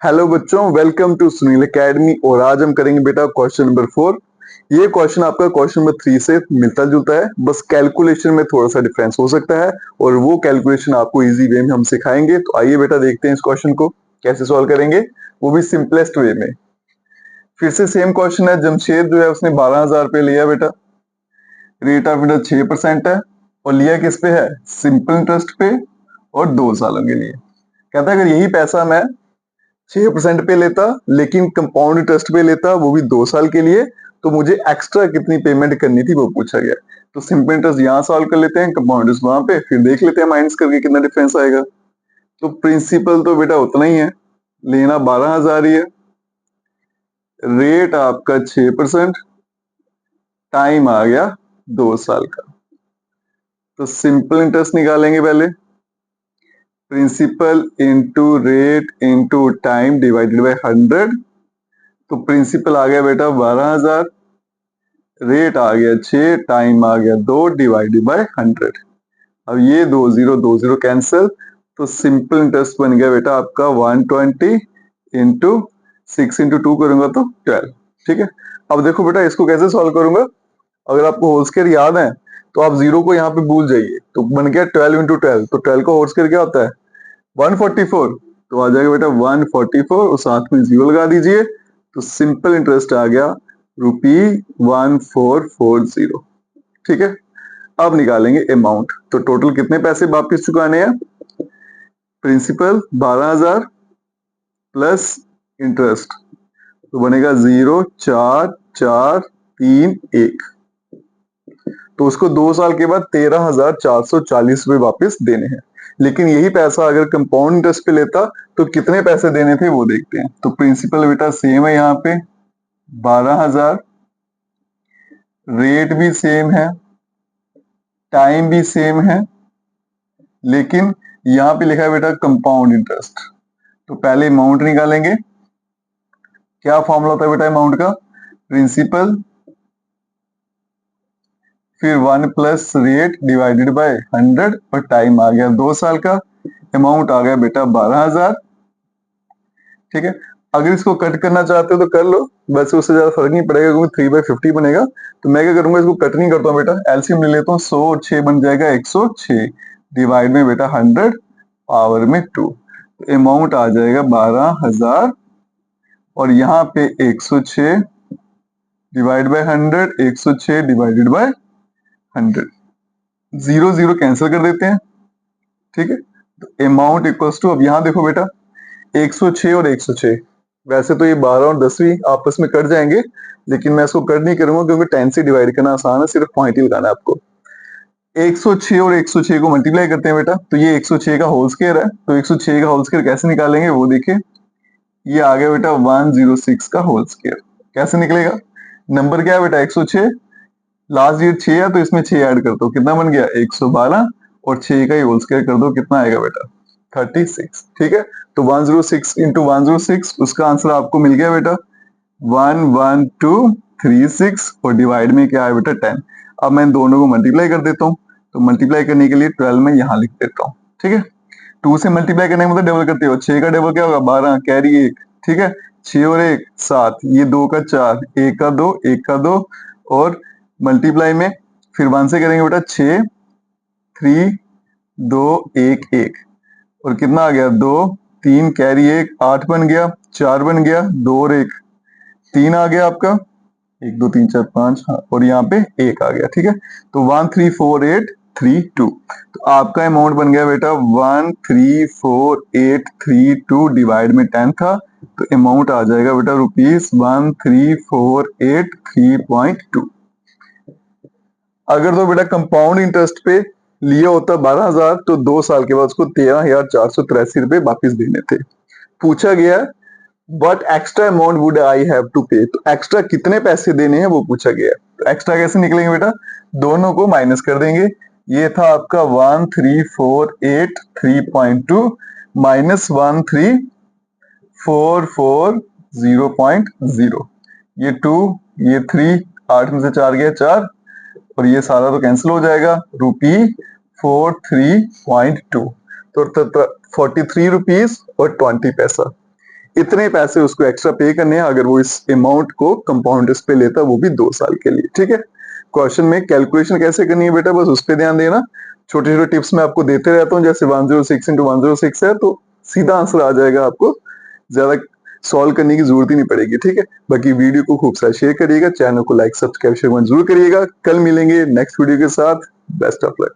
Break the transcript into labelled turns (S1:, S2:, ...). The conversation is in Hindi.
S1: हेलो बच्चों, वेलकम टू सुनील एकेडमी। और आज हम करेंगे बेटा क्वेश्चन नंबर 4। ये क्वेश्चन आपका क्वेश्चन नंबर 3 से मिलता जुलता है, बस कैलकुलेशन में थोड़ा सा डिफरेंस हो सकता है और वो कैलकुलेशन आपको इजी वे में हम सिखाएंगे। तो आइए बेटा देखते हैं इस क्वेश्चन को कैसे सॉल्व करेंगे, वो भी सिंपलेस्ट वे में। फिर से सेम क्वेश्चन है। जमशेद जो है उसने 12,000 रुपये लिया बेटा, रेट ऑफ इंटरेस्ट 6% है और लिया किस पे है, सिंपल इंटरेस्ट पे और 2 सालों के लिए। कहता है अगर यही पैसा मैं 6% पे लेता लेकिन कंपाउंड इंटरेस्ट पे लेता, वो भी 2 साल के लिए, तो मुझे एक्स्ट्रा कितनी पेमेंट करनी थी वो पूछा गया। तो सिंपल इंटरेस्ट यहाँ सॉल्व कर लेते हैं, कंपाउंड इंटरेस्ट वहां पे, फिर देख लेते हैं माइनस करके कितना डिफरेंस आएगा। तो प्रिंसिपल तो बेटा उतना ही है, लेना 12,000 ही है, रेट आपका 6%, टाइम आ गया 2 साल का। तो सिंपल इंटरेस्ट निकालेंगे पहले, principal into rate into time divided by 100। तो प्रिंसिपल आ गया बेटा 12,000, रेट आ गया 6, टाइम आ गया 2 डिवाइडेड बाय 100। अब ये 2 0 कैंसिल, तो सिंपल इंटरेस्ट बन गया बेटा आपका 120 इंटू 6 इंटू 2 करूंगा तो 12। ठीक है, अब देखो बेटा इसको कैसे सॉल्व करूंगा। अगर आपको होल स्क्वायर याद है तो आप जीरो को यहाँ पे भूल जाइए, तो बन गया 12 इंटू 12। तो 12 का होल स्क्वायर क्या होता है, 144। तो आ जाएगा बेटा 144 और साथ में जीरो लगा दीजिए, तो सिंपल इंटरेस्ट आ गया ₹1440। ठीक है, अब निकालेंगे अमाउंट। तो टोटल कितने पैसे वापिस चुकाने हैं, प्रिंसिपल 12,000 प्लस इंटरेस्ट, तो बनेगा 04431। तो उसको 2 साल के बाद 13,440 रुपए वापिस देने हैं। लेकिन यही पैसा अगर कंपाउंड इंटरेस्ट पे लेता तो कितने पैसे देने थे वो देखते हैं। तो प्रिंसिपल बेटा सेम है, यहाँ पे 12,000, रेट भी सेम है, टाइम भी सेम है, लेकिन यहाँ पे लिखा है बेटा कंपाउंड इंटरेस्ट। तो पहले अमाउंट निकालेंगे। क्या फॉर्मूला होता है बेटा अमाउंट का, प्रिंसिपल फिर 1 प्लस रेट डिवाइडेड बाय 100 और टाइम आ गया 2 साल का। अमाउंट आ गया बेटा 12,000। ठीक है, अगर इसको कट करना चाहते हो तो कर लो, वैसे उससे ज्यादा फर्क नहीं पड़ेगा क्योंकि 3/50 बनेगा। तो मैं क्या करूंगा, इसको कट नहीं करता हूँ बेटा, एलसीएम ले लेता हूँ। 100 और 6 बन जाएगा 106, डिवाइड में बेटा 100 पावर में 2। तो अमाउंट आ जाएगा 12,000 और यहाँ पे 106 divide by 100, 106 divided by 100, 0 0 cancel कर देते हैं। ठीक है, तो अमाउंट इक्वल्स टू, अब यहाँ देखो बेटा 106 और 106, वैसे तो ये 12 और 10वीं आपस में कट जाएंगे, लेकिन मैं इसको कट नहीं करूंगा क्योंकि 10 से डिवाइड करना आसान है, सिर्फ पॉइंट ही लगाना है आपको। 106 और 106 को मल्टीप्लाई करते हैं बेटा, तो ये 106 का होल स्क्वायर है। तो 106 का होल स्क्वायर कैसे निकालेंगे वो देखिए, ये आ गया बेटा 106 का होल स्क्वायर। कैसे निकलेगा, नंबर क्या है बेटा 106, लास्ट डिजिट 6 है तो इसमें 6 ऐड कर दो, कितना बन गया 112, और 6 का ही होल स्क्वायर कर दो, कितना आएगा बेटा 36। ठीक है, तो 106 इंटू 106, उसका आंसर आपको मिल गया बेटा 11236 और डिवाइड में क्या है बेटा 10। अब मैं दोनों को मल्टीप्लाई कर देता हूँ, तो मल्टीप्लाई करने के लिए 12 में यहाँ लिख देता हूँ। ठीक है, 2 से मल्टीप्लाई करने का मतलब डबल करते हो, 6 का डबल क्या होगा 12, कैरी 1। ठीक है, 6 और 1 7, ये 2 का 4, 1 का 2, 1 का 2, और मल्टीप्लाई में फिर 1 से करेंगे बेटा 6 3 2 1 1, और कितना आ गया 2 3 कैरी 1, 8 बन गया, 4 बन गया, 2 और 1 3 आ गया आपका, 1 2 3 4 5, हाँ, और यहाँ पे 1 आ गया। ठीक है, तो 134,832। तो आपका अमाउंट बन गया बेटा 134,832, डिवाइड में 10 था, तो अमाउंट आ जाएगा बेटा ₹134,832। अगर तो बेटा कंपाउंड इंटरेस्ट पे लिया होता 12,000 तो 2 साल के बाद उसको 13,483 रुपए वापिस देने थे। पूछा गया but extra amount would I have to pay, तो एक्स्ट्रा कितने पैसे देने हैं वो पूछा गया। तो एक्स्ट्रा कैसे निकलेंगे बेटा, दोनों को माइनस कर देंगे। ये था आपका 134,832 माइनस 13440.0, ये 2, ये 3, 8 में से 4 गया 4, और ये सारा तो कैंसिल हो जाएगा, ₹43.2, तो 43 रुपीज और 20 पैसा। इतने पैसे उसको एक्स्ट्रा पे करने हैं अगर वो इस अमाउंट को कंपाउंड पे लेता, वो भी 2 साल के लिए। ठीक है, क्वेश्चन में कैलकुलेशन कैसे करनी है बेटा, बस उस पर ध्यान देना। छोटे छोटे टिप्स मैं आपको देते रहता हूँ, जैसे 106 इंटू 106 है तो सीधा आंसर आ जाएगा, आपको ज्यादा सॉल्व करने की जरूरत ही नहीं पड़ेगी। ठीक है, बाकी वीडियो को खूब सारा शेयर करिएगा, चैनल को लाइक सब्सक्राइब शेयर जरूर करिएगा। कल मिलेंगे नेक्स्ट वीडियो के साथ। Best of luck.